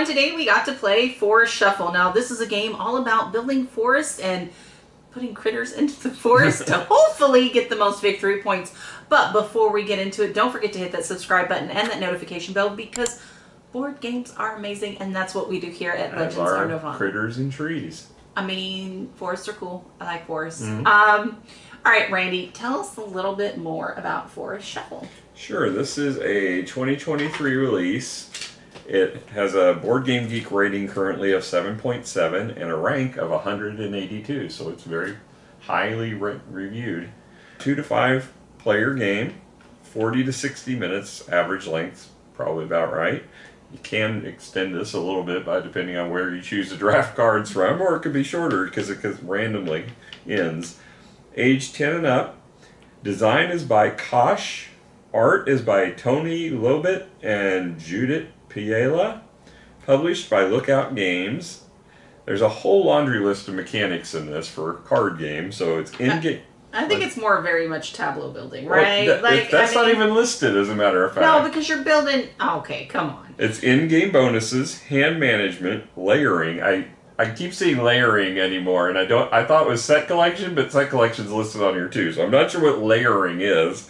today we got to play Forest Shuffle. Now, this is a game all about building forests and putting critters into the forest to hopefully get the most victory points. But before we get into it, don't forget to hit that subscribe button and that notification bell because board games are amazing, and that's what we do here at Legends are no fun. Critters and trees. I mean, forests are cool. I like forests. Mm-hmm. All right, Randy, tell us a little bit more about Forest Shuffle. Sure, this is a 2023 release. It has a Board Game Geek rating currently of 7.7 and a rank of 182, so it's very highly reviewed. 2 to 5 player game, 40 to 60 minutes average length, probably about right. You can extend this a little bit by depending on where you choose to draft cards from, or it could be shorter because it randomly ends. Age 10 and up. Design is by Kosh. Art is by Tony Lobet and Judith Piela. Published by Lookout Games. There's a whole laundry list of mechanics in this for a card game, so it's in-game. I think it's more very much tableau building, right? Well, that's not even listed, as a matter of fact. No, because you're building... Oh, okay, come on. It's in-game bonuses, hand management, layering. I keep seeing layering anymore, and I thought it was set collection, but set collection's listed on here too, so I'm not sure what layering is.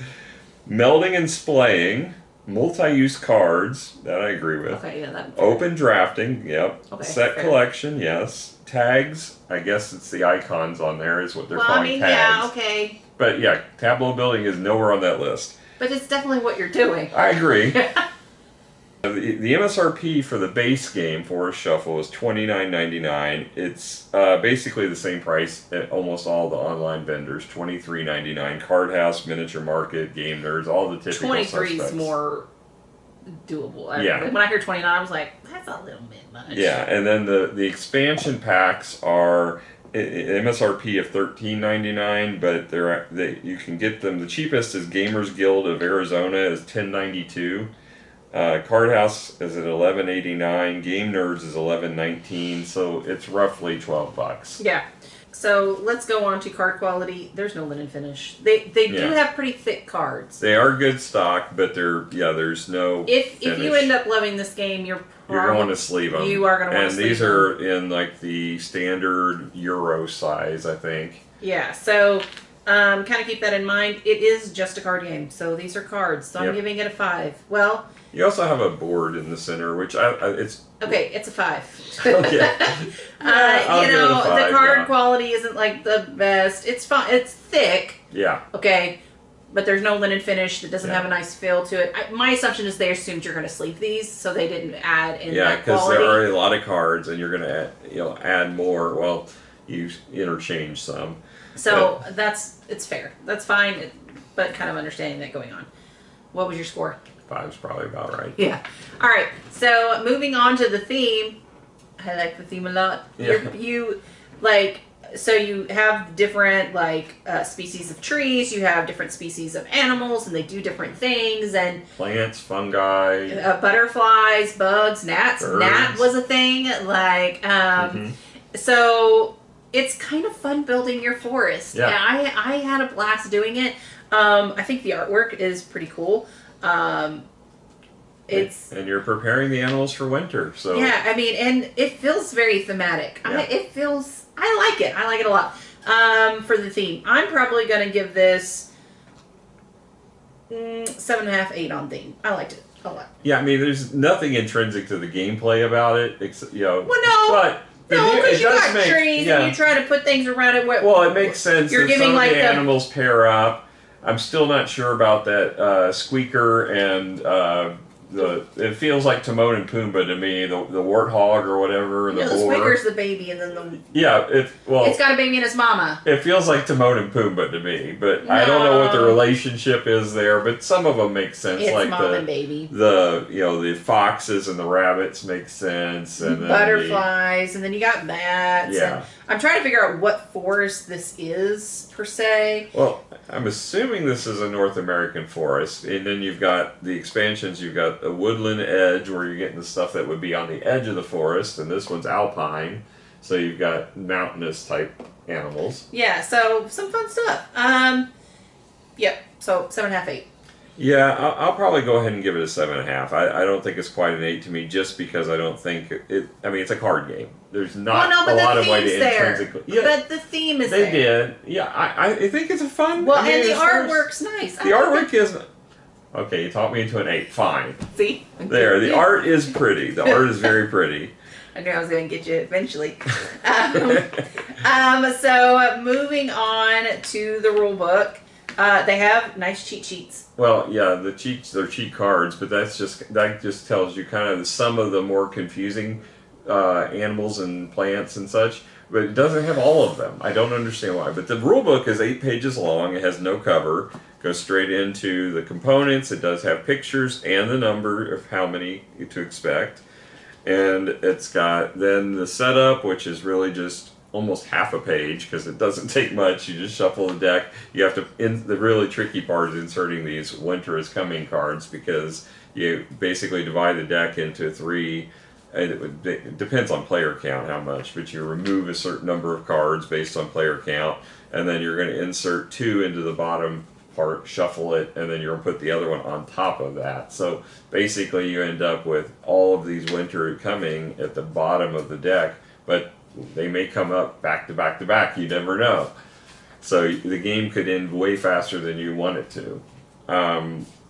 Melding and splaying, multi-use cards, that I agree with. Okay, yeah, that. Open drafting, yep. Okay, set fair. collection, yes. Tags, I guess it's the icons on there is what they're calling tags. Yeah, okay. But yeah, tableau building is nowhere on that list. But it's definitely what you're doing. I agree. The MSRP for the base game, Forest Shuffle, is $29.99. It's basically the same price at almost all the online vendors, $23.99. Card House, Miniature Market, Game Nerds, all the typical 23 suspects. is more doable. Yeah. When I hear 29, I was like, that's a little bit much. Yeah, and then the expansion packs are MSRP of $13.99, but you can get them. The cheapest is Gamers Guild of Arizona is $10.92. Card House is at $11.89. Game Nerds is $11.19. So it's roughly $12. Yeah. So let's go on to card quality. There's no linen finish. They do have pretty thick cards. They are good stock, but there's no. If finish. you end up loving this game, you're going to sleeve them. You are going to want to sleeve them. And these are in like the standard Euro size, I think. Yeah. So kind of keep that in mind. It is just a card game, so these are cards. So I'm giving it a 5. Well. You also have a board in the center, which it's... Okay, it's a 5. Okay. The card quality isn't like the best. It's fine. It's thick. Yeah. Okay, but there's no linen finish. That doesn't have a nice feel to it. My assumption is they assumed you're going to sleeve these, so they didn't add in that quality. Yeah, because there are a lot of cards, and you're going to add more. Well, you interchange some. So it's fair. That's fine, but kind of understanding that going on. What was your score? 5's probably about right. Yeah. All right. So moving on to the theme. I like the theme a lot. Yeah. So you have different species of trees. You have different species of animals, and they do different things. And plants, fungi, butterflies, bugs, gnats. Birds. Gnat was a thing. So it's kind of fun building your forest. Yeah. And I had a blast doing it. I think the artwork is pretty cool. And you're preparing the animals for winter, so yeah, I mean, and it feels very thematic. Yeah. I like it a lot. For the theme, I'm probably gonna give this 7.5, 8 on theme. I liked it a lot. Yeah, I mean, there's nothing intrinsic to the gameplay about it, except Well, no, because you got trees and you try to put things around it. Well, it makes sense. You're giving some like of the animals pair up. I'm still not sure about that squeaker and it feels like Timon and Pumbaa to me, the warthog or whatever, the boar. The squeaker's the baby, and then it's got a baby and his mama. It feels like Timon and Pumbaa to me, but I don't know what the relationship is there. But some of them make sense, it's like mom and baby. The foxes and the rabbits make sense, and then butterflies, and then you got bats. Yeah. I'm trying to figure out what forest this is per se. Well, I'm assuming this is a North American forest, and then you've got the expansions. You've got a woodland edge where you're getting the stuff that would be on the edge of the forest, and this one's alpine, so you've got mountainous type animals. Yeah, so some fun stuff. Yep. So 7.5, 8. Yeah, I'll probably go ahead and give it a 7.5. I don't think it's quite an 8 to me, just because I don't think it. I mean, it's a card game. There's Well, not no, a but lot the of way theme's to there. intrinsically. Yeah, But the theme is they there. did. Yeah, I think it's a fun. Well, I mean, and the as far as- artwork's nice. The artwork is. Okay, you talked me into an 8. Fine. See? There, the art is pretty. The art is very pretty. I knew I was going to get you eventually. So moving on to the rule book, they have nice cheat sheets. Well, yeah, they're cheat cards, but that just tells you kind of some of the more confusing animals and plants and such. But it doesn't have all of them. I don't understand why. But the rule book is 8 pages long. It has no cover. Goes straight into the components. It does have pictures and the number of how many to expect. And it's got then the setup, which is really just almost half a page because it doesn't take much. You just shuffle the deck. You have to. The really tricky part is inserting these winter is coming cards, because you basically divide the deck into 3. It depends on player count how much, but you remove a certain number of cards based on player count, and then you're going to insert 2 into the bottom part, shuffle it, and then you're going to put the other one on top of that. So basically you end up with all of these winter coming at the bottom of the deck, but they may come up back to back to back. You never know. So the game could end way faster than you want it to.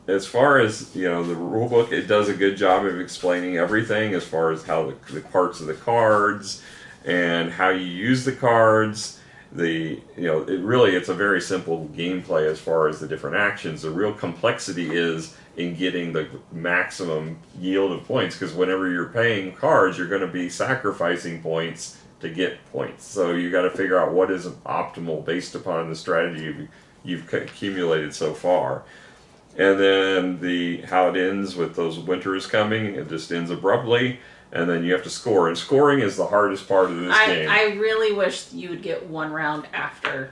As far as the rule book, it does a good job of explaining everything as far as how the parts of the cards and how you use the cards. It's a very simple gameplay as far as the different actions. The real complexity is in getting the maximum yield of points, because whenever you're paying cards, you're going to be sacrificing points to get points. So you got to figure out what is optimal based upon the strategy you've accumulated so far. And then how it ends with those winter is coming, it just ends abruptly, and then you have to score. And scoring is the hardest part of this game. I really wish you would get one round after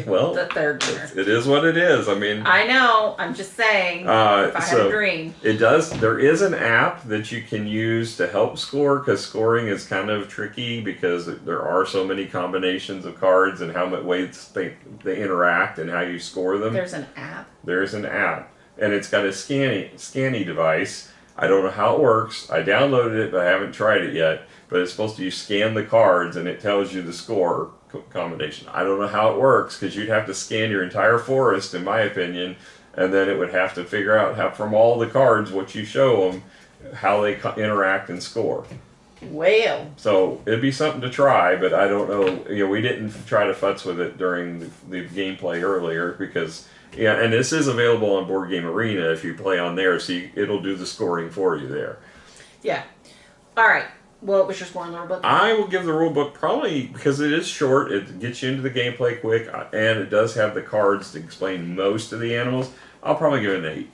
Well, the third winner. it is what it is. I mean, I know. I'm just saying. If I had a dream. It does. There is an app that you can use to help score, because scoring is kind of tricky because there are so many combinations of cards and how much ways they interact and how you score them. There's an app. There's an app, and it's got a scanny device. I don't know how it works. I downloaded it, but I haven't tried it yet. But it's supposed to scan the cards, and it tells you the score combination. I don't know how it works, because you'd have to scan your entire forest, in my opinion, and then it would have to figure out how, from all the cards, what you show them, how they interact and score. Well. So it'd be something to try, but I don't know. We didn't try to futz with it during the gameplay earlier, because and this is available on Board Game Arena if you play on there, so it'll do the scoring for you there. Yeah. All right. What was your score in the rule book? I will give the rule book, probably because it is short, it gets you into the gameplay quick, and it does have the cards to explain most of the animals. I'll probably give it an 8.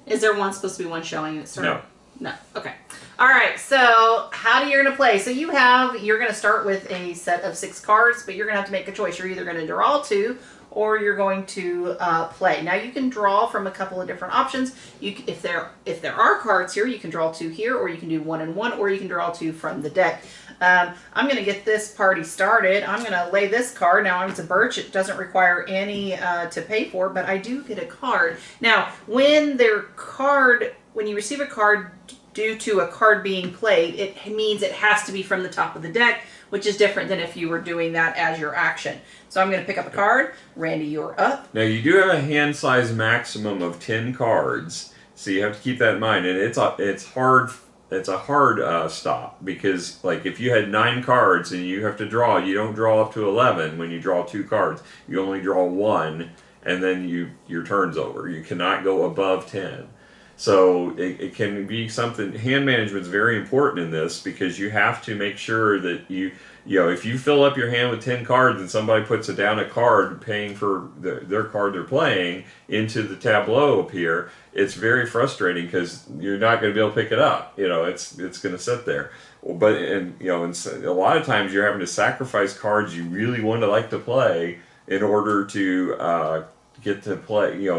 Is there supposed to be one showing at start? No. No. Okay. All right. So how you're going to play? So you're going to start with a set of 6 cards, but you're going to have to make a choice. You're either going to draw 2, or you're going to play. Now you can draw from a couple of different options. If there are cards here, you can draw 2 here, or you can do 1 and 1, or you can draw 2 from the deck. I'm going to get this party started. I'm going to lay this card. Now it's a birch. It doesn't require any to pay for, but I do get a card. Now when you receive a card due to a card being played, it means it has to be from the top of the deck, which is different than if you were doing that as your action. So I'm going to pick up a card. Randy, you're up. Now you do have a hand size maximum of 10 cards, so you have to keep that in mind. And it's hard. It's a hard stop, because like if you had 9 cards and you have to draw, you don't draw up to 11 when you draw 2 cards. You only draw 1, and then your turn's over. You cannot go above 10. So it can be something. Hand management is very important in this, because you have to make sure that if you fill up your hand with 10 cards and somebody puts down a card paying for their card they're playing into the tableau up here, it's very frustrating, because you're not going to be able to pick it up. It's going to sit there. But and a lot of times you're having to sacrifice cards you really want to like to play in order to get to play.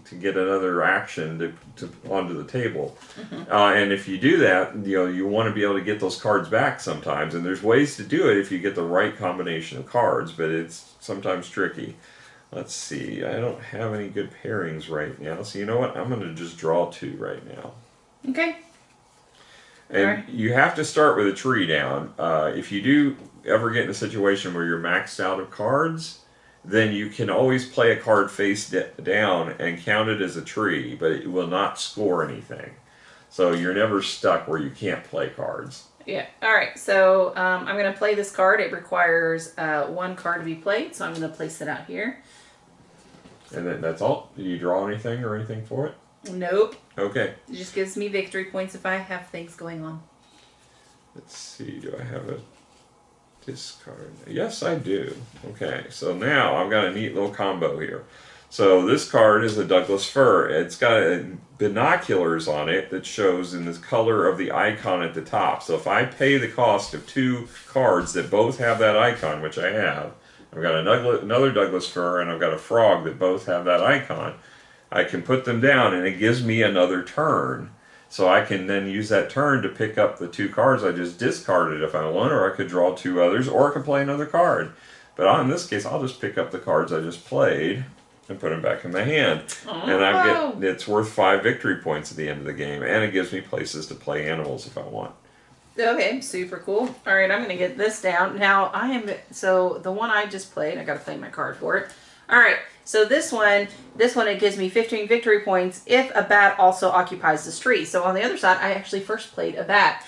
To get another action to onto the table. Mm-hmm. And if you do that, you want to be able to get those cards back sometimes. And there's ways to do it if you get the right combination of cards, but it's sometimes tricky. Let's see. I don't have any good pairings right now. So you know what? I'm going to just draw 2 right now. Okay. And Alright. you have to start with a tree down. If you do ever get in a situation where you're maxed out of cards, then you can always play a card face down and count it as a tree, but it will not score anything. So you're never stuck where you can't play cards. Yeah. All right. So I'm going to play this card. It requires 1 card to be played, so I'm going to place it out here. And then that's all? Did you draw anything or anything for it? Nope. Okay. It just gives me victory points if I have things going on. Let's see. Do I have a discard? Yes, I do. Okay. So now I've got a neat little combo here. So this card is a Douglas fir. It's got binoculars on it that shows in the color of the icon at the top. So if I pay the cost of 2 cards that both have that icon, which I have, I've got another Douglas fir and I've got a frog that both have that icon, I can put them down and it gives me another turn. So I can then use that turn to pick up the 2 cards I just discarded if I want, or I could draw 2 others, or I could play another card. But in this case, I'll just pick up the cards I just played and put them back in my hand. Oh. And it's worth 5 victory points at the end of the game, and it gives me places to play animals if I want. Okay, super cool. All right, I'm going to get this down. Now, so the one I just played, I got to play my card for it. All right, so this one, it gives me 15 victory points if a bat also occupies this tree. So on the other side, I actually first played a bat,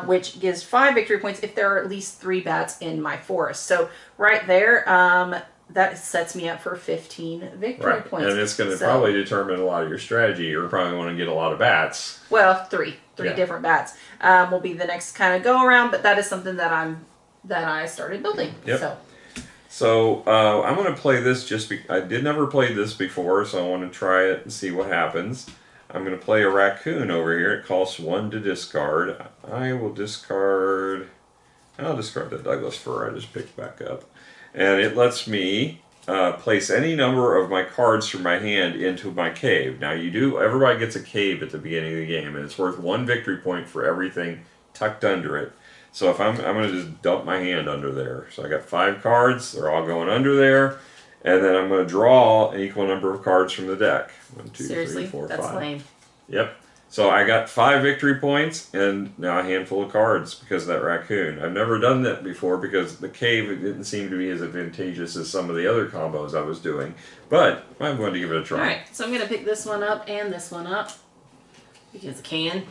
which gives 5 victory points if there are at least 3 bats in my forest. So right there, that sets me up for 15 victory points. And it's going to probably determine a lot of your strategy. You're probably want to get a lot of bats. Well, three different bats will be the next kind of go around, but that is something that I started building. Yep. So I'm going to play this I did never play this before, so I want to try it and see what happens. I'm going to play a raccoon over here. It costs 1 to discard. I'll discard the Douglas fir I just picked back up. And it lets me place any number of my cards from my hand into my cave. Now everybody gets a cave at the beginning of the game, and it's worth 1 victory point for everything tucked under it. So if I'm going to just dump my hand under there. So I got 5 cards, they're all going under there, and then I'm going to draw an equal number of cards from the deck. 1, 2, Seriously? 3, 4, 5. That's lame. Yep. So I got 5 victory points and now a handful of cards because of that raccoon. I've never done that before because the cave didn't seem to be as advantageous as some of the other combos I was doing. But I'm going to give it a try. Alright, so I'm going to pick this one up and this one up because I can.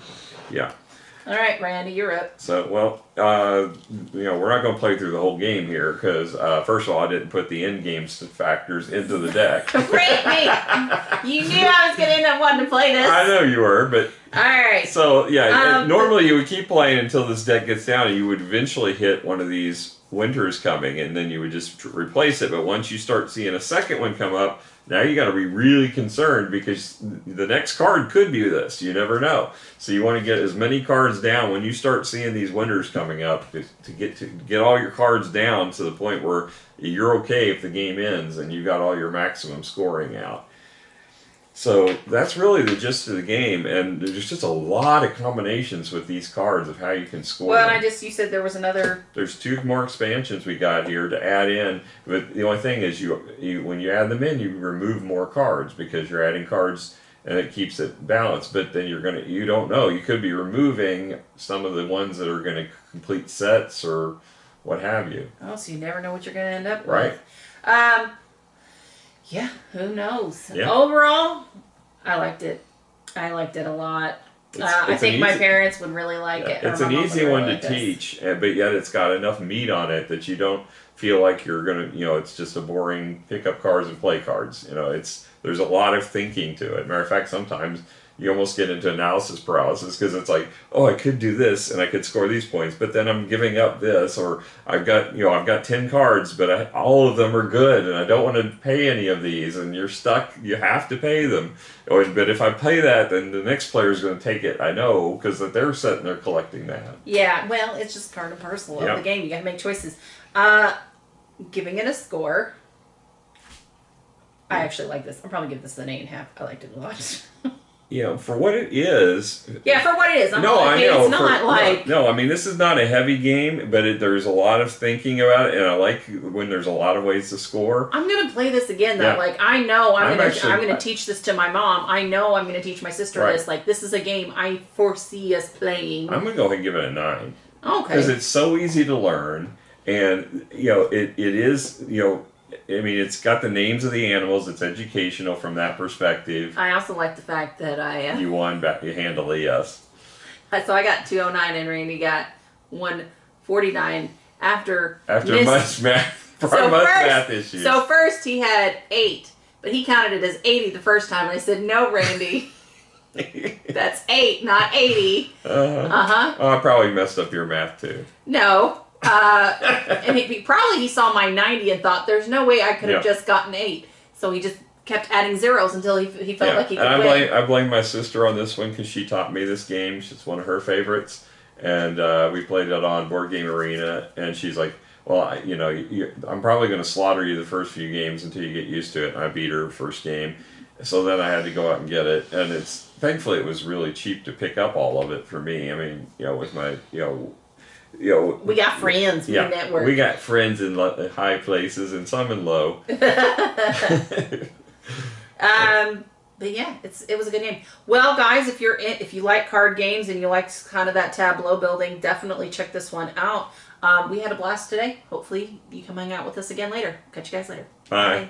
Yeah. Alright, Randy, you're up. So, we're not going to play through the whole game here because, first of all, I didn't put the in-game factors into the deck. Great me! You knew I was going to end up wanting to play this. I know you were, but... Alright. So, normally you would keep playing until this deck gets down and you would eventually hit one of these winters coming and then you would just replace it. But once you start seeing a second one come up, now you got to be really concerned because the next card could be this. You never know. So you want to get as many cards down when you start seeing these winters coming up to get all your cards down to the point where you're okay if the game ends and you got all your maximum scoring out. So that's really the gist of the game, and there's just a lot of combinations with these cards of how you can score. Well, them. you said there was another... There's 2 more expansions we got here to add in, but the only thing is when you add them in, you remove more cards because you're adding cards and it keeps it balanced. But then you don't know. You could be removing some of the ones that are going to complete sets or what have you. Oh, so you never know what you're going to end up right. with. Yeah, who knows? Yeah. Overall, I liked it. I liked it a lot. I think my parents would really like it. It's an easy one to teach, but yet it's got enough meat on it that you don't feel like you're going to, it's just a boring pick up cards and play cards. There's a lot of thinking to it. Matter of fact, sometimes you almost get into analysis paralysis because it's like, oh, I could do this and I could score these points, but then I'm giving up this, or I've got 10 cards, but all of them are good and I don't want to pay any of these, and you're stuck. You have to pay them. But if I pay that, then the next player is going to take it. I know because they're sitting there collecting that. Yeah, well, it's just part and parcel of the game. You got to make choices. Giving it a score. I actually like this. I'll probably give this an 8.5. I liked it a lot. for what it is. Yeah, for what it is. I know. It's not like... No, I mean, this is not a heavy game, but there's a lot of thinking about it, and I like when there's a lot of ways to score. I'm going to play this again, though. Yeah. Like, I know I'm going to teach this to my mom. I know I'm going to teach my sister this. Like, this is a game I foresee us playing. I'm going to go ahead and give it a 9. Okay. Because it's so easy to learn, and, it is, I mean, it's got the names of the animals. It's educational from that perspective. I also like the fact that You won back handily, yes. So I got 209 and Randy got 149 after much math issues. So first he had 8, but he counted it as 80 the first time. And I said, no, Randy. That's 8, not 80. Oh, I probably messed up your math, too. No. And he saw my 90 and thought, there's no way I could have just gotten 8. So he just kept adding zeros until he felt like he could win. I blame my sister on this one because she taught me this game. It's one of her favorites. And we played it on Board Game Arena. And she's like, well, I'm probably going to slaughter you the first few games until you get used to it. And I beat her first game. So then I had to go out and get it. And thankfully it was really cheap to pick up all of it for me. I mean, with my, we got friends. We network. We got friends in high places and some in low. But yeah, it was a good game. Well, guys, if you like card games and you like kind of that tableau building, definitely check this one out. We had a blast today. Hopefully you come hang out with us again later. Catch you guys later. Bye. Bye.